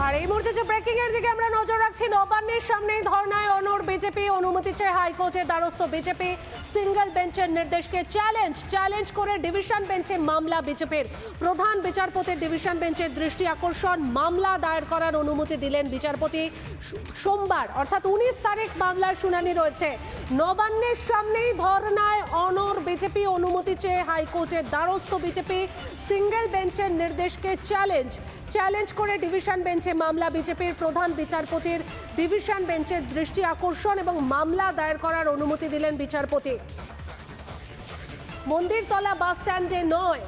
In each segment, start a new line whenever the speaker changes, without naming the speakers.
আর এই মুহূর্তে যে ব্রেকিং এর দিকে আমরা নজর রাখছি, নবান্নের সামনেই ধর্নায় অনড় বিজেপি, অনুমতি চেয়ে হাইকোর্টের দ্বারস্থ বিজেপি। সিঙ্গেল বেঞ্চের নির্দেশকে চ্যালেঞ্জ করে ডিভিশন বেঞ্চে মামলা বিজেপির। প্রধান বিচারপতির ডিভিশন বেঞ্চের দৃষ্টি আকর্ষণ, মামলা দায়ের করার অনুমতি দিলেন বিচারপতি। সোমবার অর্থাৎ 19 তারিখ মামলার শুনানি রয়েছে। নবান্নের সামনেই ধর্নায় অনড় বিজেপি, অনুমতি চেয়ে হাইকোর্টের দ্বারস্থ বিজেপি। সিঙ্গেল বেঞ্চের নির্দেশকে চ্যালেঞ্জ করে ডিভিশন বেঞ্চে মামলা বিজেপির। প্রধান বিচারপতির ডিভিশন বেঞ্চের দৃষ্টি আকর্ষণ এবং মামলা দায়ের করার অনুমতি দিলেন বিচারপতি। মন্দিরতলা বাস স্ট্যান্ডে নয়,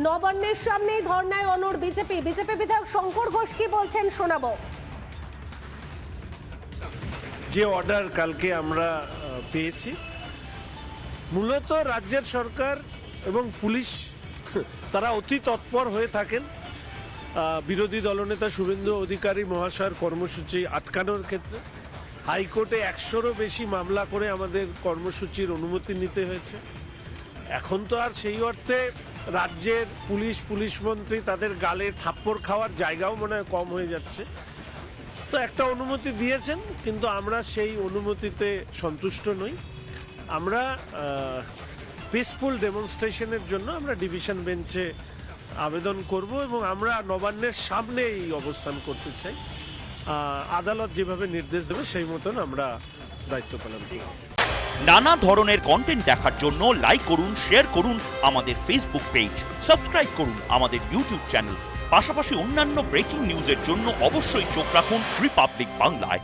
নবান্নের সামনেই ধর্নায় অনড় বিজেপি। বিধায়ক শঙ্কর ঘোষ কি বলছেন শোনাবো।
যে অর্ডার কালকে আমরা পেয়েছি, মূলত রাজ্যের সরকার এবং পুলিশ তারা অতি তৎপর হয়ে থাকেন বিরোধী দলনেতা শুভেন্দু অধিকারী মহাশয়ের কর্মসূচি আটকানোর ক্ষেত্রে। হাইকোর্টে 100রও বেশি মামলা করে আমাদের কর্মসূচির অনুমতি নিতে হয়েছে। এখন তো আর সেই অর্থে রাজ্যের পুলিশ মন্ত্রী তাদের গালে থাপ্পড় খাওয়ার জায়গাও মনে হয় কম হয়ে যাচ্ছে। তো একটা অনুমতি দিয়েছেন, কিন্তু আমরা সেই অনুমতিতে সন্তুষ্ট নই। আমরা পিসফুল ডেমনস্ট্রেশনের জন্য আমরা ডিভিশন বেঞ্চে আবেদন করব এবং আমরা নবান্নের সামনে এই অবস্থান করতে চাই। আদালত যেভাবে নির্দেশ দেবে সেই মতন আমরা দায়িত্ব পালন করব।
নানা ধরনের কন্টেন্ট দেখার জন্য লাইক করুন, শেয়ার করুন আমাদের ফেসবুক পেজ, সাবস্ক্রাইব করুন আমাদের ইউটিউব চ্যানেল। পাশাপাশি অন্যান্য ব্রেকিং নিউজের জন্য অবশ্যই চোখ রাখুন রিপাবলিক বাংলায়।